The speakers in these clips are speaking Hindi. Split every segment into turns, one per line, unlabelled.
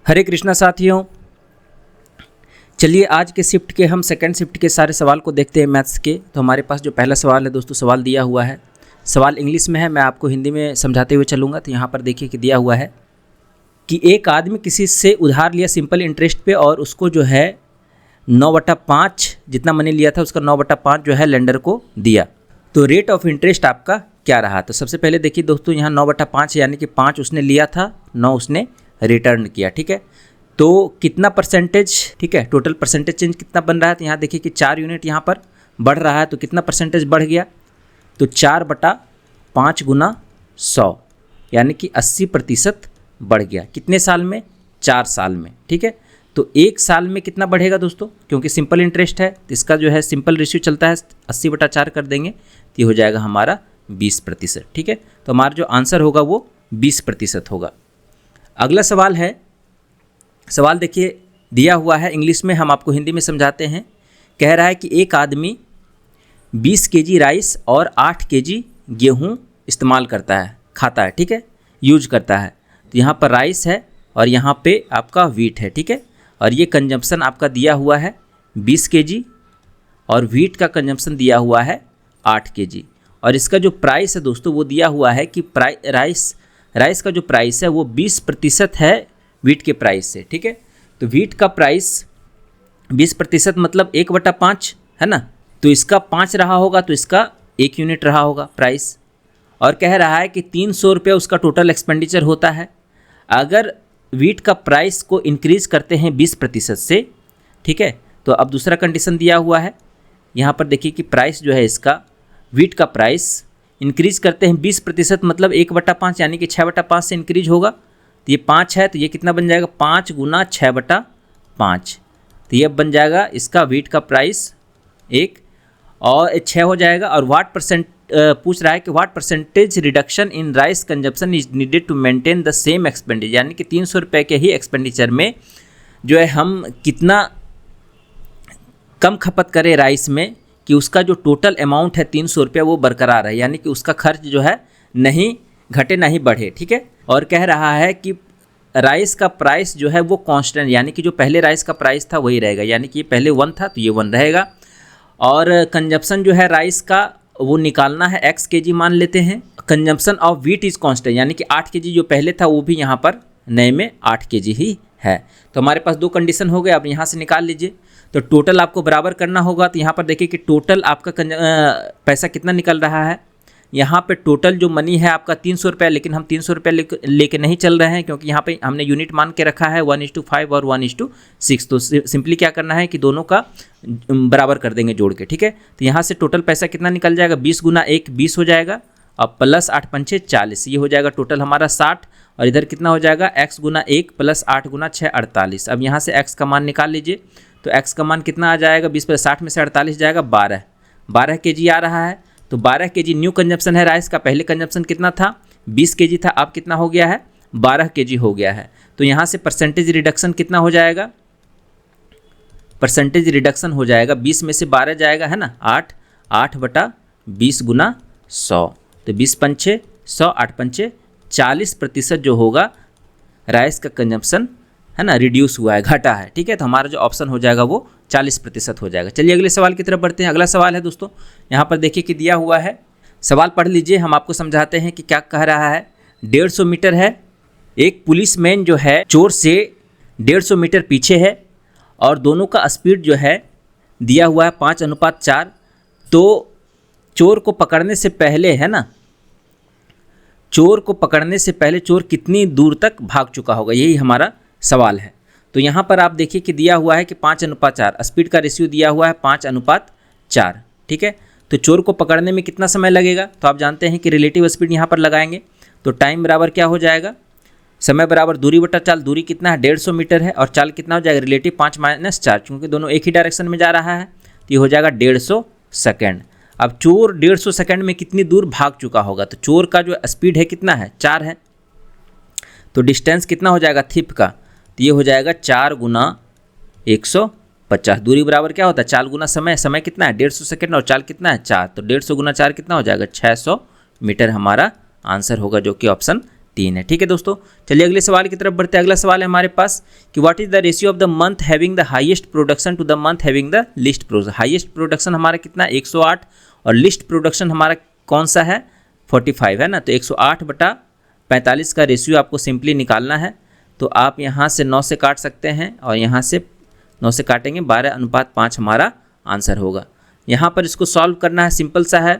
हरे कृष्णा साथियों, चलिए आज के शिफ्ट के हम सेकंड शिफ्ट के सारे सवाल को देखते हैं मैथ्स के। तो हमारे पास जो पहला सवाल है दोस्तों, सवाल दिया हुआ है, सवाल इंग्लिश में है, मैं आपको हिंदी में समझाते हुए चलूँगा। तो यहाँ पर देखिए कि दिया हुआ है कि एक आदमी किसी से उधार लिया सिंपल इंटरेस्ट पे और उसको जो है 9/5 जितना मनी लिया था उसका 9/5 जो है लेंडर को दिया। तो रेट ऑफ इंटरेस्ट आपका क्या रहा? तो सबसे पहले देखिए दोस्तों, यहाँ 9/5 यानी कि 5 उसने लिया था, 9 उसने रिटर्न किया। ठीक है, तो कितना परसेंटेज, ठीक है, टोटल परसेंटेज चेंज कितना बन रहा है? तो यहाँ देखिए कि 4 यूनिट यहाँ पर बढ़ रहा है, तो कितना परसेंटेज बढ़ गया? तो 4/5 गुना 100 यानी कि 80% बढ़ गया। कितने साल में? 4 साल में। ठीक है, तो एक साल में कितना बढ़ेगा दोस्तों? क्योंकि सिंपल इंटरेस्ट है तो इसका जो है सिंपल रेशियो चलता है, 80/4 कर देंगे तो ये हो जाएगा हमारा 20%। ठीक है, तो हमारा जो आंसर होगा वो 20% होगा। अगला सवाल है, सवाल देखिए दिया हुआ है इंग्लिश में, हम आपको हिंदी में समझाते हैं। कह रहा है कि एक आदमी 20 केजी राइस और 8 केजी गेहूँ इस्तेमाल करता है, खाता है, ठीक है, यूज करता है। तो यहाँ पर राइस है और यहाँ पे आपका व्हीट है। ठीक है, और ये कंजम्पशन आपका दिया हुआ है 20 केजी और व्हीट का कंजम्पशन दिया हुआ है 8 केजी। और इसका जो प्राइस है दोस्तों वो दिया हुआ है कि राइस का जो प्राइस है वो 20% है व्हीट के प्राइस से। ठीक है, तो व्हीट का प्राइस 20% मतलब 1/5 है ना, तो इसका 5 रहा होगा तो इसका 1 यूनिट रहा होगा प्राइस। और कह रहा है कि 300 रुपये उसका टोटल एक्सपेंडिचर होता है। अगर व्हीट का प्राइस को इंक्रीज़ करते हैं 20% से, ठीक है, तो अब दूसरा कंडीशन दिया हुआ है यहाँ पर देखिए कि प्राइस जो है इसका व्हीट का प्राइस इंक्रीज़ करते हैं 20% मतलब 1/5 यानी कि 6/5 से इंक्रीज होगा। तो ये 5 है तो ये कितना बन जाएगा? 5 गुना 6/5, तो ये बन जाएगा इसका व्हीट का प्राइस 1 और 6 हो जाएगा। और व्हाट परसेंट पूछ रहा है कि what percentage reduction in rice consumption is needed to maintain the same expenditure, यानी कि 300 रुपये के ही एक्सपेंडिचर में जो है हम कितना कम खपत करें राइस में कि उसका जो टोटल अमाउंट है 300 रुपये वो बरकरार है, यानी कि उसका खर्च जो है नहीं घटे नहीं बढ़े। ठीक है, और कह रहा है कि राइस का प्राइस जो है वो कांस्टेंट, यानी कि जो पहले राइस का प्राइस था वही रहेगा, यानी कि ये पहले 1 था तो ये 1 रहेगा। और कंजप्शन जो है राइस का वो निकालना है x केजी मान लेते हैं। Consumption of wheat is constant, यानी कि 8 केजी जो पहले था वो भी यहाँ पर नए में 8 केजी ही है। तो हमारे पास 2 कंडीशन हो गए, अब यहाँ से निकाल लीजिए। तो टोटल आपको बराबर करना होगा, तो यहाँ पर देखिए कि टोटल आपका पैसा कितना निकल रहा है। यहाँ पे टोटल जो मनी है आपका 300 रुपये, लेकिन हम 300 रुपये लेके नहीं चल रहे हैं क्योंकि यहाँ पे हमने यूनिट मान के रखा है 1:5 और 1:6। तो सिंपली क्या करना है कि दोनों का बराबर कर देंगे जोड़ के। ठीक है, तो यहाँ से टोटल पैसा कितना निकल जाएगा? 20 गुना 1 20 हो जाएगा और प्लस 8 पंचे 40, ये हो जाएगा टोटल हमारा 60। और इधर कितना हो जाएगा? x गुना 1 प्लस 8 गुना 6 48। अब यहाँ से x का मान निकाल लीजिए, तो x का मान कितना आ जाएगा? 20 + 60 में से 48 जाएगा 12 केजी आ रहा है। तो 12 केजी न्यू कंजप्शन है राइस का। पहले कंजप्शन कितना था? 20 केजी था, अब कितना हो गया है? 12 केजी हो गया है। तो यहाँ से परसेंटेज रिडक्शन कितना हो जाएगा? परसेंटेज रिडक्शन हो जाएगा 20 में से 12 जाएगा है ना, 8/20 गुना 100, तो 20 पंचे 100, 8 पंचे 40% जो होगा राइस का कंजप्शन है ना रिड्यूस हुआ है, घटा है। ठीक है, तो हमारा जो ऑप्शन हो जाएगा वो 40% हो जाएगा। चलिए अगले सवाल की तरफ बढ़ते हैं। अगला सवाल है दोस्तों, यहाँ पर देखिए कि दिया हुआ है, सवाल पढ़ लीजिए, हम आपको समझाते हैं कि क्या कह रहा है। 150 मीटर है, एक पुलिसमैन जो है चोर से 150 मीटर पीछे है और दोनों का स्पीड जो है दिया हुआ है 5:4। तो चोर को पकड़ने से पहले है ना, चोर को पकड़ने से पहले चोर कितनी दूर तक भाग चुका होगा, यही हमारा सवाल है। तो यहाँ पर आप देखिए कि दिया हुआ है कि 5:4, स्पीड का रेशियो दिया हुआ है 5:4। ठीक है, तो चोर को पकड़ने में कितना समय लगेगा? तो आप जानते हैं कि रिलेटिव स्पीड यहाँ पर लगाएंगे, तो टाइम बराबर क्या हो जाएगा? समय बराबर दूरी बटा चाल। दूरी कितना है? 150 मीटर है और चाल कितना हो जाएगा? रिलेटिव 5 - 4, क्योंकि दोनों एक ही डायरेक्शन में जा रहा है, तो ये हो जाएगा 150 सेकेंड। अब चोर 150 सेकेंड में कितनी दूर भाग चुका होगा? तो चोर का जो स्पीड है कितना है? 4 है, तो डिस्टेंस कितना हो जाएगा थिप का? तो ये हो जाएगा 4 गुना 150। दूरी बराबर क्या होता है? चाल गुना समय। समय कितना है? 150 सेकेंड और चाल कितना है? 4, तो 150 गुना 4 कितना हो जाएगा? 600 मीटर हमारा आंसर होगा, जो कि ऑप्शन 3 है। ठीक है दोस्तों, चलिए अगले सवाल की तरफ बढ़ते हैं। अगला सवाल है हमारे पास कि what is the ratio of the month having the highest production to the month having the least production. Highest production हमारा कितना 108 और लीस्ट प्रोडक्शन हमारा कौन सा है 45 है ना। तो 108/45 का रेशियो आपको सिंपली निकालना है। तो आप यहाँ से 9 से काट सकते हैं और यहाँ से 9 से काटेंगे 12:5 हमारा आंसर होगा। यहाँ पर इसको सॉल्व करना है, सिंपल सा है।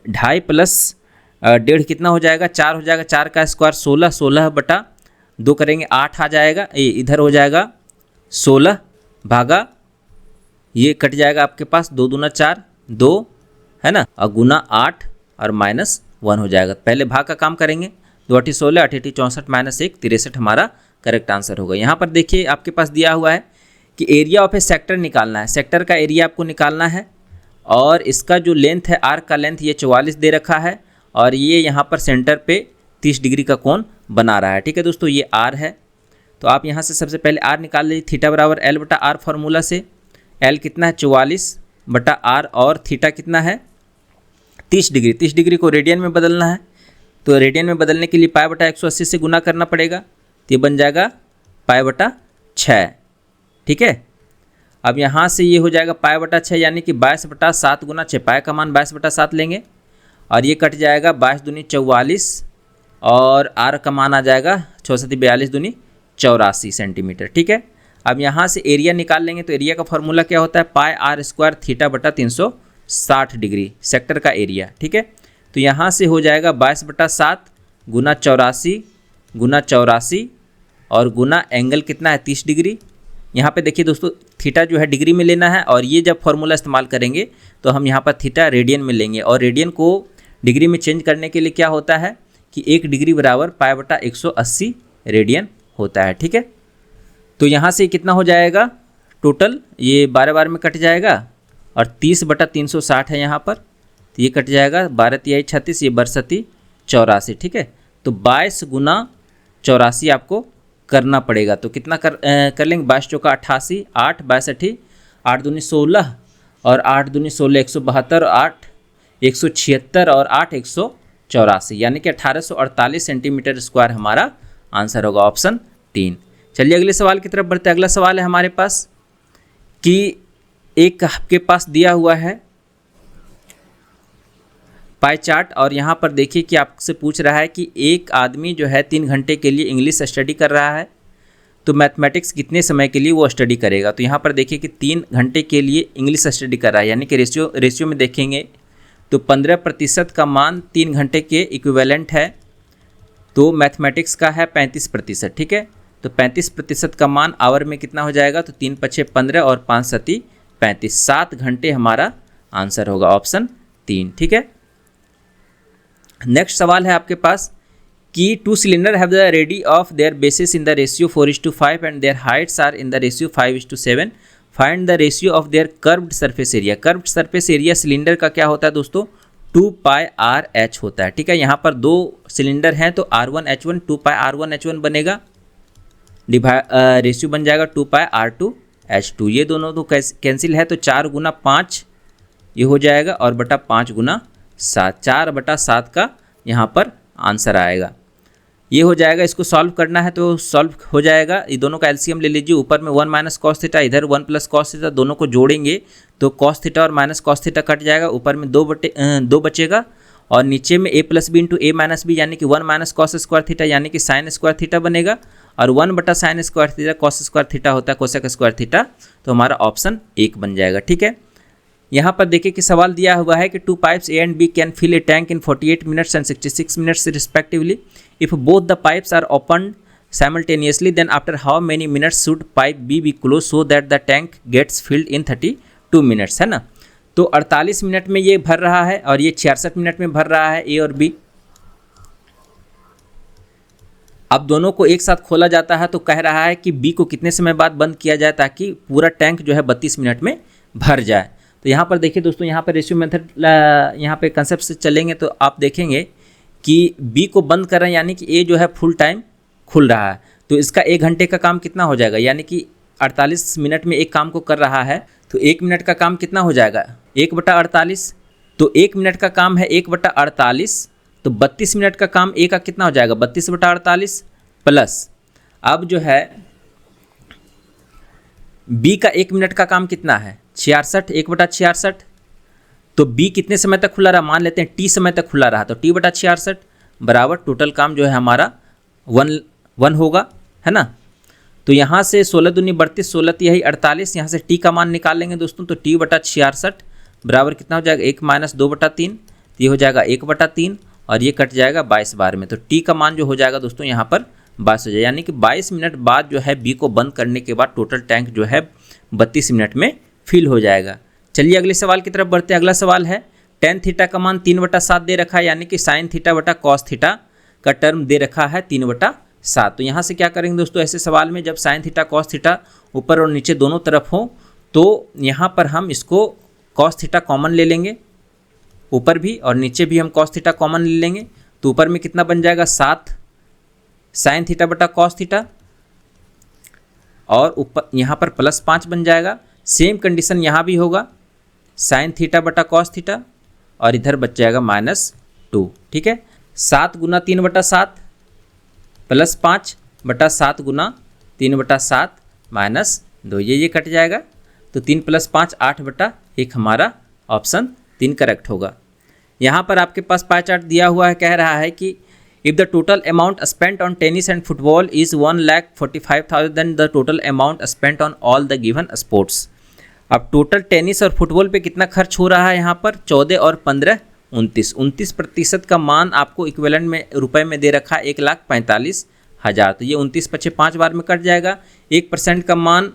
2.5 + 1.5 कितना हो जाएगा 4 हो जाएगा। 4 का स्क्वायर 16, 16/2 करेंगे 8 आ जाएगा। इधर हो जाएगा 16 भागा ये कट जाएगा आपके पास 2 दूना 4 2 है ना, और गुना 8 और -1 हो जाएगा। पहले भाग का काम करेंगे। 2 8 16 8 8 64 -1 63 हमारा करेक्ट आंसर होगा। यहाँ पर देखिए आपके पास दिया हुआ है कि एरिया ऑफ ए सेक्टर निकालना है। सेक्टर का एरिया आपको निकालना है और इसका जो लेंथ है आर्क का लेंथ ये 44 दे रखा है और ये यहाँ पर सेंटर पे 30 डिग्री का कोण बना रहा है। ठीक है दोस्तों, ये आर है। तो आप यहाँ से सबसे पहले आर निकाल लीजिए। थीटा बराबर L/R फार्मूला से L कितना है 44/R और थीटा कितना है 30 डिग्री। 30 डिग्री को रेडियन में बदलना है, तो रेडियन में बदलने के लिए π/180 से गुना करना पड़ेगा। तो ये बन जाएगा π/6। ठीक है, अब यहाँ से ये हो जाएगा π/6 यानी कि 22/7 गुना 6। पाई का मान 22/7 लेंगे और ये कट जाएगा 22 दूनी 44 और आर का मान आ जाएगा 6 7 42 दूनी 84 सेंटीमीटर। ठीक है, अब यहाँ से एरिया निकाल लेंगे। तो एरिया का फॉर्मूला क्या होता है πr² θ/360 डिग्री सेक्टर का एरिया। ठीक है, तो यहाँ से हो जाएगा 22/7 गुना 84 गुना 84 और गुना एंगल कितना है 30 डिग्री। यहाँ पे देखिए दोस्तों थीटा जो है डिग्री में लेना है और ये जब फॉर्मूला इस्तेमाल करेंगे तो हम यहाँ पर थीटा रेडियन में लेंगे और रेडियन को डिग्री में चेंज करने के लिए क्या होता है कि 1 डिग्री बराबर π/180 रेडियन होता है। ठीक है, तो यहाँ से कितना हो जाएगा टोटल, ये 12 बार में कट जाएगा और 30/360 है यहाँ पर, तो ये कट जाएगा 12 तिहाई 36, ये बरसती 84। ठीक है, तो 22 गुना 84 आपको करना पड़ेगा। तो कितना कर लेंगे 22 चौका 88, 8 62 8 दूनी 16 और 8 दूनी 16 172 8 176 और 8 184 यानी कि 1848 सेंटीमीटर स्क्वायर हमारा आंसर होगा ऑप्शन 3। चलिए अगले सवाल की तरफ बढ़ते हैं। अगला सवाल है हमारे पास कि एक आपके पास दिया हुआ है पाई चार्ट और यहाँ पर देखिए कि आपसे पूछ रहा है कि एक आदमी जो है 3 घंटे के लिए इंग्लिश स्टडी कर रहा है, तो मैथमेटिक्स कितने समय के लिए वो स्टडी करेगा। तो यहाँ पर देखिए कि 3 घंटे के लिए इंग्लिश स्टडी कर रहा है यानी कि रेशियो में देखेंगे तो 15% का मान 3 घंटे के इक्विवेलेंट है, तो मैथमेटिक्स का है 35%। ठीक है, तो 35% का मान आवर में कितना हो जाएगा, तो 3 × 5 = 15 और 5 × 7 = 35। 7 घंटे हमारा आंसर होगा ऑप्शन 3। ठीक है, नेक्स्ट सवाल है आपके पास कि 2 cylinder have the radii of their bases in the ratio 4:5 and their heights are in the ratio 5:7। Find the ratio of their curved surface area. Curved surface area cylinder का क्या होता है दोस्तों 2πRh होता है। ठीक है, यहाँ पर 2 सिलेंडर हैं तो R1H1 2πR1H1 बनेगा, रेशियो बन जाएगा 2πR2H2। ये दोनों तो कैंसिल है तो 4 गुना 5 ये हो जाएगा और बटा 5 गुना 7, 4/7 का यहाँ पर आंसर आएगा। ये हो जाएगा, इसको सॉल्व करना है तो सॉल्व हो जाएगा। ये दोनों का एलसीएम ले लीजिए, ऊपर में 1 - cos थीटा, इधर 1 + cos थीटा, दोनों को जोड़ेंगे तो cos थीटा और -cos थीटा कट जाएगा, ऊपर में 2 बचेगा और नीचे में a + b × a - b यानी कि 1 - cos² थीटा यानी कि sin² थीटा बनेगा और 1/sin² थीटा cos² थीटा होता है cosec² थीटा, तो हमारा ऑप्शन 1 बन जाएगा। ठीक है, यहाँ पर देखिए कि सवाल दिया हुआ है कि 2 pipes A and B can fill a tank in 48 minutes and 66 minutes respectively. If both the pipes are opened simultaneously, then after how many minutes should pipe B be closed so that the tank gets filled in 32 minutes, है ना। तो 48 मिनट में ये भर रहा है और ये 66 मिनट में भर रहा है A और B। अब दोनों को एक साथ खोला जाता है तो कह रहा है कि B को कितने समय बाद बंद किया जाए ताकि पूरा टैंक जो है 32 मिनट में भर जाए। तो यहाँ पर देखिए दोस्तों, यहाँ पर रेशियो मेथड यहाँ पे कंसेप्ट से चलेंगे तो आप देखेंगे कि B को बंद कर रहे हैं यानी कि A जो है फुल टाइम खुल रहा है, तो इसका 1 घंटे का काम कितना हो जाएगा, यानी कि 48 मिनट में एक काम को कर रहा है तो 1 मिनट का काम कितना हो जाएगा 1/48। तो 1 मिनट का काम है 1/48, तो 32 मिनट का काम ए का कितना हो जाएगा 32/48 प्लस अब जो है बी का 1 मिनट का काम कितना है 66 1/66। तो बी कितने समय तक खुला रहा, मान लेते हैं टी समय तक खुला रहा, तो t/66 बराबर टोटल काम जो है हमारा 1 होगा, है ना। तो यहाँ से 16 दूनी 32, 16 यही 48, यहाँ से टी का मान निकाल लेंगे दोस्तों। तो t/66 बराबर कितना हो जाएगा 1 - 2/3, तो ये हो जाएगा 1/3 और ये कट जाएगा 22 बार में। तो टी का मान जो हो जाएगा दोस्तों यहाँ पर 22 हो जाएगा, यानी कि 22 मिनट बाद जो है बी को बंद करने के बाद टोटल टैंक जो है 32 मिनट में फिल हो जाएगा। चलिए अगले सवाल की तरफ बढ़ते हैं। अगला सवाल है tan थीटा का मान 3/7 दे रखा है, यानी कि sin थीटा बटा cos थीटा का टर्म दे रखा है 3/7। तो यहाँ से क्या करेंगे दोस्तों, ऐसे सवाल में जब sin थीटा cos थीटा ऊपर और नीचे दोनों तरफ हो तो यहाँ पर हम इसको cos थीटा कॉमन ले लेंगे, ऊपर भी और नीचे भी हम cos थीटा कॉमन ले लेंगे। तो ऊपर में कितना बन जाएगा 7 sin थीटा बटा cos थीटा और ऊपर यहाँ पर +5 बन जाएगा। सेम कंडीशन यहाँ भी होगा sin थीटा बटा cos थीटा और इधर बच जाएगा -2। ठीक है, 7 × 3/7 प्लस 5 बटा 7 × 3/7 -2, ये कट जाएगा। तो 3 + 5 8/1 हमारा ऑप्शन 3 करेक्ट होगा। यहाँ पर आपके पास पाई चार्ट दिया हुआ है, कह रहा है कि if the total amount spent on tennis and football is 1,45,000 then the total amount spent on all the given sports. अब टोटल टेनिस और फुटबॉल पे कितना खर्च हो रहा है यहाँ पर 14 और 15 29% का मान आपको इक्विवेलेंट में रुपए में दे रखा है 1,45,000। तो ये 29 × 5 बार में कट जाएगा। 1% का मान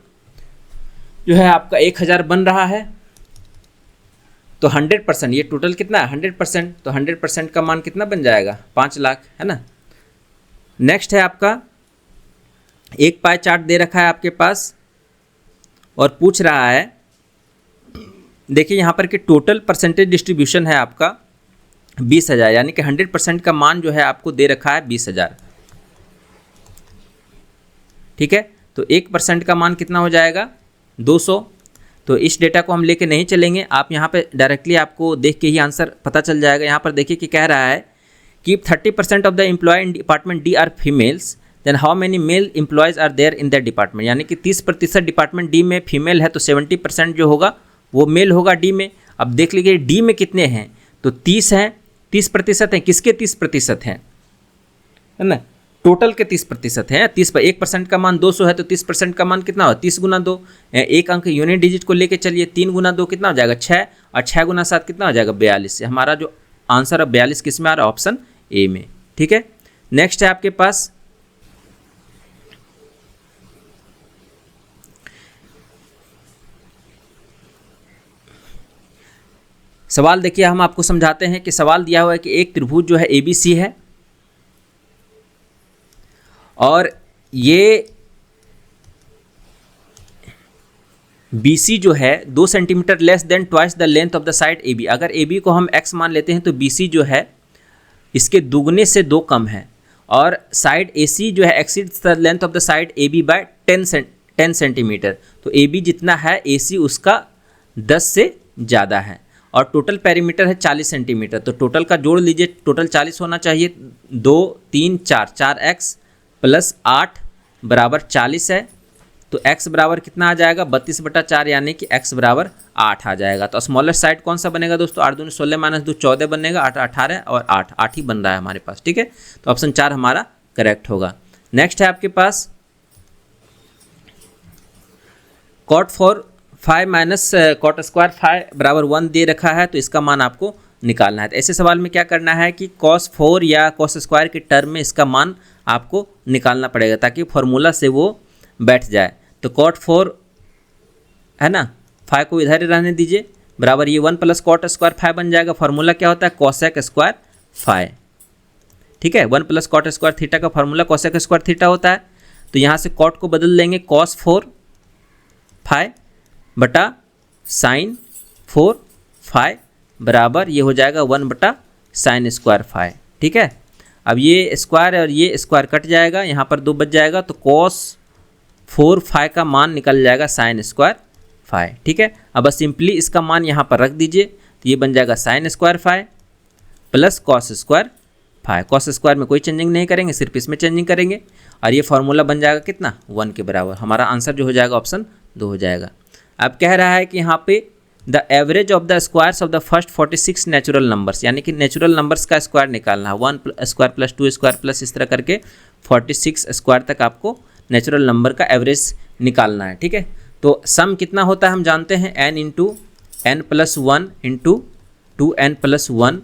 जो है आपका 1,000 बन रहा है। तो 100% ये टोटल कितना है 100%, तो 100% का मान कितना बन जाएगा 5 लाख, है ना। नेक्स्ट है आपका एक पाई चार्ट दे रखा है आपके पास और पूछ रहा है, देखिए यहाँ पर कि टोटल परसेंटेज डिस्ट्रीब्यूशन है आपका 20,000, यानी कि 100% का मान जो है आपको दे रखा है 20,000। ठीक है, तो 1% का मान कितना हो जाएगा 200। तो इस डेटा को हम लेके नहीं चलेंगे, आप यहाँ पे डायरेक्टली आपको देख के ही आंसर पता चल जाएगा। यहाँ पर देखिए कि कह रहा है कि 30% of the employ in department D are females then how many male employees are there in that department, यानी कि 30% डिपार्टमेंट डी में फीमेल है तो 70% जो होगा वो मेल होगा डी में। अब देख लीजिए डी में कितने हैं, तो 30 हैं, 30% हैं, किसके 30% हैं, है ना, टोटल के 30% हैं। 1% का मान 200 है तो 30% का मान कितना हो 30 × 2, एक अंक यूनिट डिजिट को लेके चलिए, 3 × 2 कितना हो जाएगा 6 और 6 × 7 कितना हो जाएगा 42। हमारा जो आंसर है 42 किस में आ रहा है ऑप्शन ए में। ठीक है, नेक्स्ट है आपके पास सवाल। देखिए हम आपको समझाते हैं कि सवाल दिया हुआ है कि एक त्रिभुज जो है ABC है और ये BC जो है 2 centimetre less than twice the length of the side AB। अगर AB को हम x मान लेते हैं तो BC जो है इसके दुगने से 2 कम है और साइड AC जो है exceeds the length of the side AB by 10 centimetre. तो AB जितना है AC उसका 10 से ज़्यादा है और टोटल पेरीमीटर है 40 सेंटीमीटर। तो टोटल का जोड़ लीजिए, टोटल 40 होना चाहिए। 2 3 4 4x + 8 बराबर 40 है। तो x बराबर कितना आ जाएगा 32/4, यानी कि x बराबर 8 आ जाएगा। तो स्मॉलेस्ट साइड कौन सा बनेगा दोस्तों 8 दूनी 16 - 2 14 बनेगा, 8 18 और 8 ही बन रहा है हमारे पास। ठीक है, तो ऑप्शन 4 हमारा करेक्ट होगा। नेक्स्ट है आपके पास cot 4 5 - cot स्क्वायर 5 बराबर 1 दे रखा है, तो इसका मान आपको निकालना है। तो ऐसे सवाल में क्या करना है कि cos 4 या cos स्क्वायर के टर्म में इसका मान आपको निकालना पड़ेगा ताकि फॉर्मूला से वो बैठ जाए। तो cot 4 है ना, 5 को इधर ही रहने दीजिए, बराबर ये 1 + cot स्क्वायर 5 बन जाएगा। फॉर्मूला क्या होता है cosec स्क्वायर 5। ठीक है, 1 + cot स्क्वायर थीटा का फॉर्मूला cosec स्क्वायर थीटा होता है। तो यहाँ से cot को बदल देंगे cos 4 5 बटा sin 4 5 बराबर ये हो जाएगा 1 बटा sin स्क्वायर 5। ठीक है, अब ये स्क्वायर और ये स्क्वायर कट जाएगा, यहाँ पर 2 बच जाएगा, तो cos 4 5 का मान निकल जाएगा sin स्क्वायर 5। ठीक है, अब बस सिंपली इसका मान यहाँ पर रख दीजिए, तो ये बन जाएगा sin square 5 + cos square five. Cos square में कोई चेंजिंग नहीं करेंगे, सिर्फ इसमें चेंजिंग करेंगे और ये फार्मूला बन जाएगा कितना 1 के बराबर। हमारा आंसर जो हो जाएगा ऑप्शन 2 हो जाएगा। अब कह रहा है कि यहाँ पे the average of the squares of the first 46 natural numbers, यानी कि नेचुरल नंबर्स का स्क्वायर निकालना है। 1 स्क्वायर प्लस 2 स्क्वायर प्लस इस तरह करके 46 स्क्वायर तक आपको नेचुरल नंबर का एवरेज निकालना है। ठीक है, तो सम कितना होता है हम जानते हैं, n into n plus 1 into 2n plus 1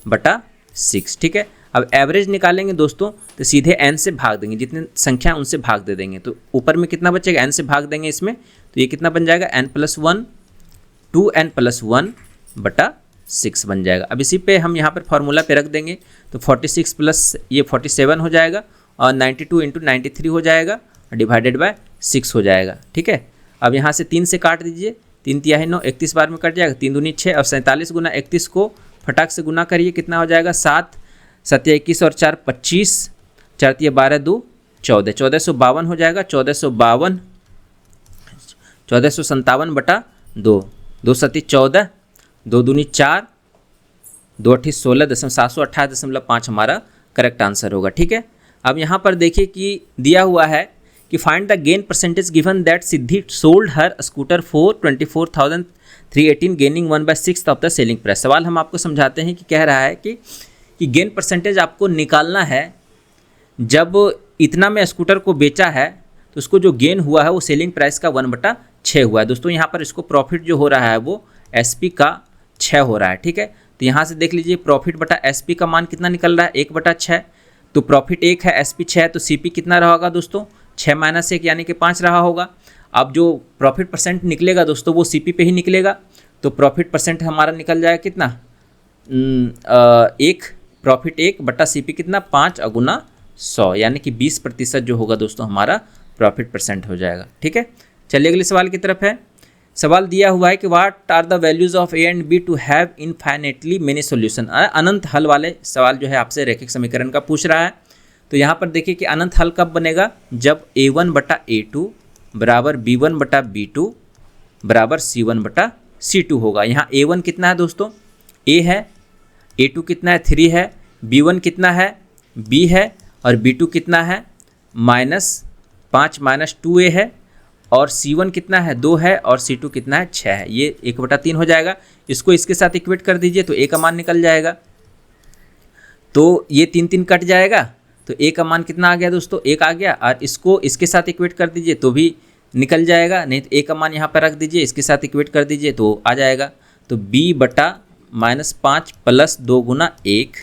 बटा 6। ठीक है, अब एवरेज निकालेंगे दोस्तों तो सीधे n से भाग देंगे, जितने संख्या उनसे भाग दे देंगे। तो ऊपर में कितना बचेगा, n से भाग देंगे इसमें, तो ये कितना बन जाएगा n प्लस 1 2n प्लस 1 बटा 6 बन जाएगा। अब इसी पे हम यहाँ पर फॉर्मूला पे रख देंगे तो 46 प्लस ये 47 हो जाएगा और 92 इंटू 93 हो जाएगा डिवाइडेड बाय 6 हो जाएगा। ठीक है, अब यहाँ से 3 से काट दीजिए, 3 तिहाई 9, 31 बार में कट जाएगा, 3 दूनी 6 और 47 गुना 31 को फटाक से गुना करिए, कितना हो जाएगा 7 7 21 और 4 25, 4 3 12 2 14, 1452 हो जाएगा। 1457 बटा 2, 2 7 14, 2 दूनी 4, 2 8 16.728.5 हमारा करेक्ट आंसर होगा। ठीक है, अब यहाँ पर देखिए कि दिया हुआ है कि find the gain percentage given that Siddhi sold her scooter for 24,318 gaining 1/6 of the selling price. सवाल हम आपको समझाते हैं कि कह रहा है कि गेन परसेंटेज आपको निकालना है। जब इतना में स्कूटर को बेचा है तो उसको जो गेन हुआ है वो सेलिंग प्राइस का 1/6 हुआ है। दोस्तों यहाँ पर इसको प्रॉफिट जो हो रहा है वो SP का 6 हो रहा है। ठीक है, तो यहाँ से देख लीजिए प्रॉफिट बटा SP का मान कितना निकल रहा है 1/6, तो प्रॉफिट 1 है SP 6 है, तो CP कितना रहा होगा दोस्तों 6 - 1 यानी कि 5 रहा होगा। अब जो प्रॉफिट परसेंट निकलेगा दोस्तों वो CP पे ही निकलेगा, तो प्रॉफिट परसेंट हमारा निकल जाएगा कितना 1, प्रॉफिट 1 बटा CP कितना 5 गुना 100, यानी कि 20% जो होगा दोस्तों हमारा प्रॉफिट परसेंट हो जाएगा। ठीक है, चलिए अगले सवाल की तरफ है। सवाल दिया हुआ है कि what are the values of A and B to have infinitely many solution. अनंत हल वाले सवाल जो है आपसे रैखिक समीकरण का पूछ रहा है। तो यहाँ पर देखिए कि अनंत हल कब बनेगा, जब A1 बटा A2 बराबर B1 बटा B2 बराबर C1 बटा C2 होगा। यहाँ A1 कितना है दोस्तों A है, A2 कितना है 3 है, B1 कितना है B है और B2 कितना है -5 - 2A है और C1 कितना है 2 है और C2 कितना है 6 है। ये 1/3 हो जाएगा। इसको इसके साथ इक्वेट कर दीजिए तो A का मान निकल जाएगा, तो ये 3 3 कट जाएगा, तो A का मान कितना आ गया दोस्तों 1 आ गया। और इसको इसके साथ इक्वेट कर दीजिए तो भी निकल जाएगा, नहीं तो A का मान यहाँ पर रख दीजिए, इसके साथ इक्वेट कर दीजिए तो आ जाएगा। तो B बटा -5 प्लस 2 गुना 1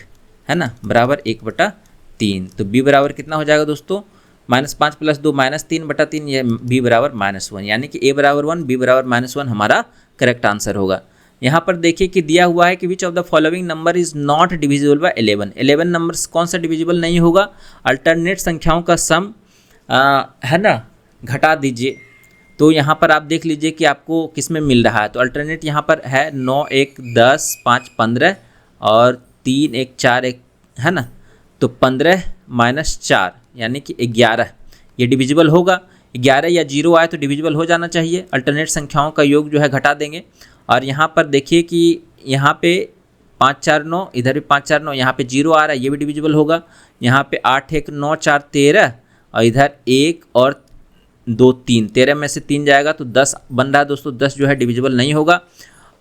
है ना बराबर 1/3। तो B बराबर कितना हो जाएगा दोस्तों -5 प्लस 2 -3/3, ये B बराबर -1, यानी कि A बराबर 1 B बराबर -1 हमारा करेक्ट आंसर होगा। यहाँ पर देखिए कि दिया हुआ है कि which of the following number is not divisible by 11। 11 numbers कौन सा डिविजिबल नहीं होगा, अल्टरनेट संख्याओं का सम है ना घटा दीजिए। तो यहाँ पर आप देख लीजिए कि आपको किस में मिल रहा है। तो अल्टरनेट यहाँ पर है 9 1 10 5 15 और 3 1 4 1 है ना, तो 15 - 4 यानी कि 11 ये डिविजिबल होगा। 11 या 0 आए तो डिविजिबल हो जाना चाहिए। अल्टरनेट संख्याओं का योग जो है घटा देंगे। और यहाँ पर देखिए कि यहाँ पे 5 4 9, इधर भी 5 4 9, यहाँ पे 0 आ रहा है, ये भी डिविजिबल होगा। यहाँ पे 8 1 9 4 13 और इधर 1 और 2 3, 13 में से 3 जाएगा तो 10 बन रहा है दोस्तों। 10 जो है डिविजिबल नहीं होगा।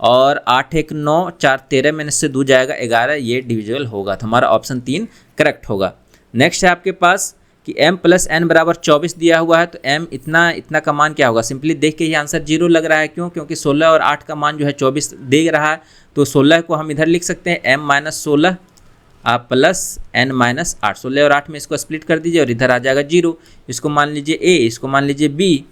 और 8 1 9 4 13 में से 2 जाएगा 11, ये डिविजिबल होगा। तो हमारा ऑप्शन 3 करेक्ट होगा। नेक्स्ट है आपके पास कि m + n बराबर 24 दिया हुआ है। तो m इतना का मान क्या होगा, सिंपली देख के ही आंसर 0 लग रहा है। क्यों, क्योंकि 16 और 8 का मान जो है 24 दे रहा है। तो 16 को हम इधर लिख सकते हैं m - 16 प्लस n - 8। 16 और 8 में इसको स्प्लिट कर दीजिए और इधर आ जाएगा 0। इसको मान लीजिए a, इसको मान लीजिए b,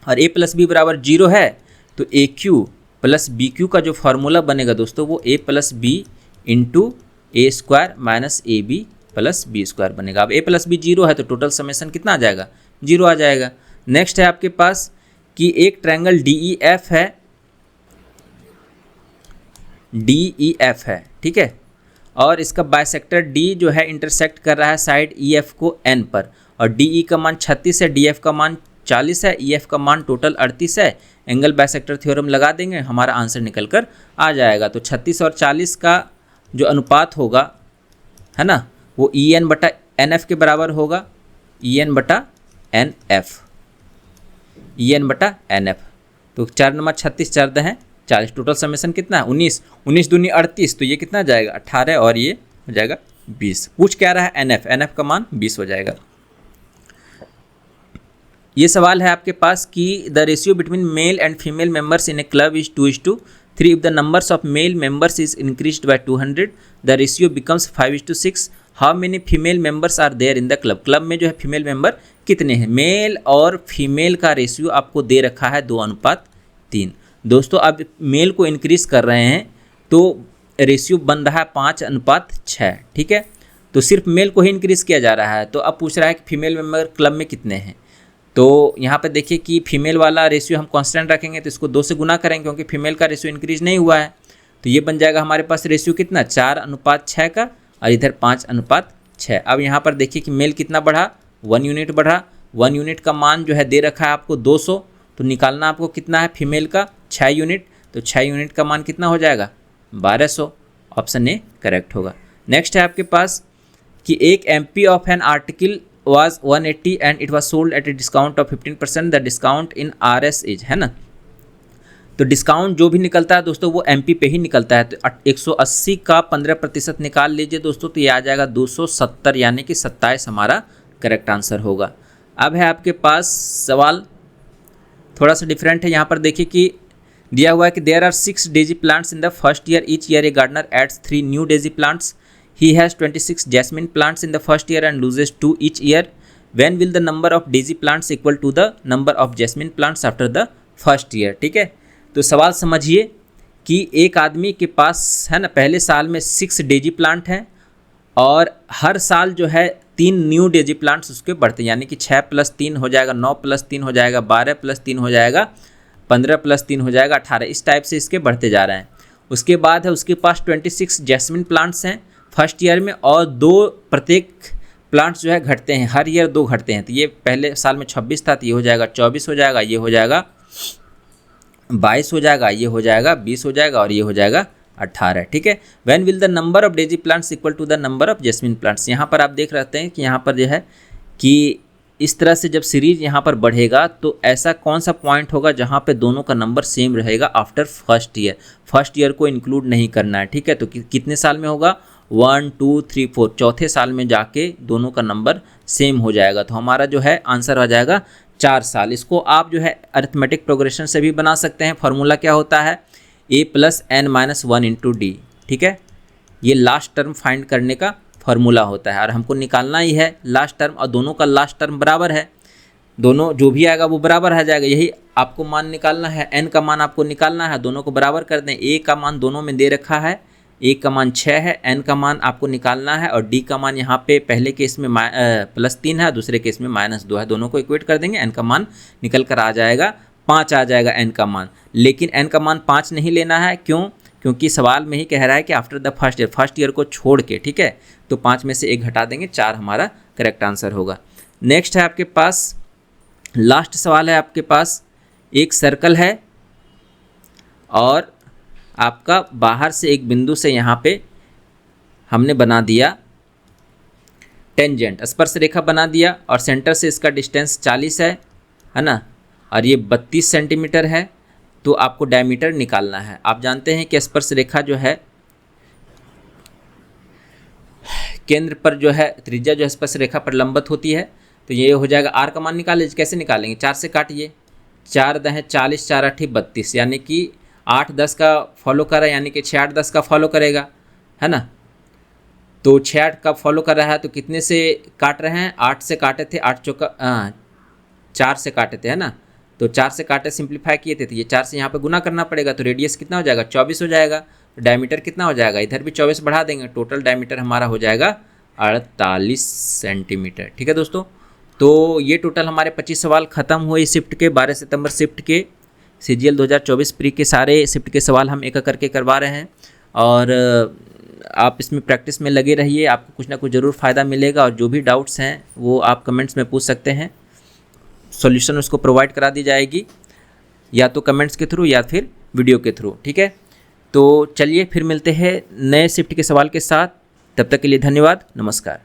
और a + b बराबर 0 है। तो AQ + BQ का जो फार्मूला बनेगा दोस्तों वो a + b into A² - AB + B² बनेगा। अब a + b 0 है तो टोटल समेशन कितना आ जाएगा 0 आ जाएगा। नेक्स्ट है आपके पास कि एक ट्रायंगल DEF है, DEF है, ठीक है, और इसका बाइसेक्टर D जो है इंटरसेक्ट कर रहा है साइड EF को N पर, और DE का मान 36 है, DF का मान 40 है, EF का मान टोटल 38 है। एंगल बाइसेक्टर थ्योरम लगा देंगे, हमारा आंसर निकल कर आ जाएगा। तो 36 और 40 का जो अनुपात होगा है ना, वो ई एन बटा एन एफ के बराबर होगा, ई एन बटा एन एफ, ई एन बटा एन एफ। तो 4 नंबर 36, 4 × 40, टोटल समेशन कितना है 19, 19 दूनी 38, तो ये कितना जाएगा 18 और ये हो जाएगा 20। पूछ क्या रहा है एन एफ, एन एफ का मान 20 हो जाएगा। ये सवाल है आपके पास कि the ratio between male and female members in a club is 2:3 if the numbers of male members is increased by 200 the ratio becomes 5:6 how many female members are there in the club. Club में जो है फीमेल मेंबर कितने हैं। मेल और फीमेल का रेशियो आपको दे रखा है 2:3। दोस्तों अब मेल को इंक्रीज कर रहे हैं तो रेशियो बन रहा है 5:6, ठीक है। तो सिर्फ मेल को ही इंक्रीज किया जा रहा है। तो अब पूछ रहा है कि फीमेल मेंबर क्लब में कितने हैं। तो यहाँ पे देखिए कि फीमेल वाला रेशियो हम कांस्टेंट रखेंगे तो इसको 2 से गुना करेंगे क्योंकि फीमेल का रेशियो इंक्रीज नहीं हुआ है। तो ये बन जाएगा हमारे पास रेशियो कितना 4:6 का और इधर 5:6। अब यहाँ पर देखिए कि मेल कितना बढ़ा 1 यूनिट बढ़ा। 1 यूनिट का मान जो है दे रखा है आपको 200, तो निकालना आपको कितना है फीमेल का 6 यूनिट। तो 6 यूनिट का मान कितना हो जाएगा 1200। ऑप्शन ए करेक्ट होगा। नेक्स्ट है आपके पास कि एक MP of an article was 180 and it was sold at a discount of 15%, the discount in RS is, है ना। तो डिस्काउंट जो भी निकलता है दोस्तों वो एमपी पे ही निकलता है। तो 180 का 15% निकाल लीजिए दोस्तों, तो ये आ जाएगा 270, यानी कि 27 हमारा करेक्ट आंसर होगा। अब है आपके पास सवाल थोड़ा सा डिफरेंट है। यहाँ पर देखिए कि दिया हुआ है कि there are 6 daisy plants in the first year, each year a gardener adds 3 new daisy plants. He has 26 jasmine plants in the first year and loses 2 each year. When will the number of daisy plants equal to the number of jasmine plants after the first year? ठीक है, तो सवाल समझिए कि एक आदमी के पास है ना पहले साल में 6 डेजी प्लांट हैं और हर साल जो है 3 न्यू डेजी प्लांट्स उसके बढ़ते हैं, यानी कि 6 + 3 हो जाएगा, 9 + 3 हो जाएगा, 12 + 3 हो जाएगा, 15 + 3 हो जाएगा 18। इस टाइप से इसके बढ़ते जा रहे हैं। उसके बाद है उसके पास 26 जैस्मिन प्लांट्स हैं फर्स्ट ईयर में और 2 प्रत्येक प्लांट्स जो है घटते हैं, हर ईयर 2 घटते हैं। तो ये पहले साल में 26 था, तो ये हो जाएगा 24 हो जाएगा, ये हो जाएगा 22 हो जाएगा, ये हो जाएगा 20 हो जाएगा और ये हो जाएगा 18, ठीक है। When will the number of daisy plants equal to the number of jasmine plants. यहाँ पर आप देख रहते हैं कि यहाँ पर जो है कि इस तरह से जब सीरीज यहाँ पर बढ़ेगा तो ऐसा कौन सा पॉइंट होगा जहाँ पे दोनों का नंबर सेम रहेगा after first year. First year को इंक्लूड नहीं करना है, ठीक है। तो कितने साल में होगा 1 2 3 4, चौथे साल में जाके दोनों का नंबर सेम हो जाएगा। तो हमारा जो है आंसर आ जाएगा 4 साल। इसको आप जो है अरिथमेटिक प्रोग्रेशन से भी बना सकते हैं। फार्मूला क्या होता है a + n - 1 × d, ठीक है। ये लास्ट टर्म फाइंड करने का फार्मूला होता है और हमको निकालना ही है लास्ट टर्म, और दोनों का लास्ट टर्म बराबर है, दोनों जो भी आएगा वो बराबर आ जाएगा। यही आपको मान निकालना है, n का मान आपको निकालना है, दोनों को बराबर कर दें। a का मान दोनों में दे रखा है, a का मान 6 है, n का मान आपको निकालना है और d का मान यहाँ पे पहले केस में +3 है, दूसरे केस में -2 है। दोनों को इक्वेट कर देंगे, n का मान निकल कर आ जाएगा 5 आ जाएगा n का मान। लेकिन n का मान 5 नहीं लेना है, क्यों? क्योंकि सवाल में ही कह रहा है कि आफ्टर द फर्स्ट ईयर को छोड़ के, ठीक है। तो 5 में से 1 घटा देंगे, 4 हमारा करेक्ट आंसर होगा। नेक्स्ट है आपके पास लास्ट सवाल है आपके पास, एक सर्कल है और आपका बाहर से एक बिंदु से यहाँ पे हमने बना दिया टेंजेंट, स्पर्श रेखा बना दिया और सेंटर से इसका डिस्टेंस 40 है ना, और ये 32 सेंटीमीटर है। तो आपको डायमीटर निकालना है। आप जानते हैं कि स्पर्श रेखा जो है केंद्र पर जो है त्रिज्या जो स्पर्श रेखा पर लंबवत होती है। तो ये हो जाएगा r का मान निकालें, कैसे निकालेंगे 4 से काटिए, 4 × 40 4 8 32, यानी कि 8 10 का फॉलो कर रहा है, यानी कि 6 8 10 का फॉलो करेगा, है ना। तो 6 8 का फॉलो कर रहा है तो कितने से काट रहे हैं, 8 से काटे थे, 8 चौका 4 से काटे थे, है ना। तो 4 से काटे सिंप्लीफाई किए थे, तो ये 4 से यहाँ पे गुना करना पड़ेगा। तो रेडियस कितना हो जाएगा 24 हो जाएगा। तो डायमीटर कितना हो जाएगा, इधर भी 24 बढ़ा देंगे, टोटल डायमीटर हमारा हो जाएगा 48 सेंटीमीटर, ठीक है दोस्तों। तो ये टोटल हमारे 25 सवाल ख़त्म हुए शिफ्ट के 12 सितंबर शिफ्ट के CGL 2024 प्री के सारे शिफ्ट के सवाल हम एक करके करवा रहे हैं और आप इसमें प्रैक्टिस में लगे रहिए, आपको कुछ ना कुछ ज़रूर फ़ायदा मिलेगा। और जो भी डाउट्स हैं वो आप कमेंट्स में पूछ सकते हैं, सॉल्यूशन उसको प्रोवाइड करा दी जाएगी, या तो कमेंट्स के थ्रू या फिर वीडियो के थ्रू, ठीक है। तो चलिए फिर मिलते हैं नए शिफ्ट के सवाल के साथ। तब तक के लिए धन्यवाद, नमस्कार।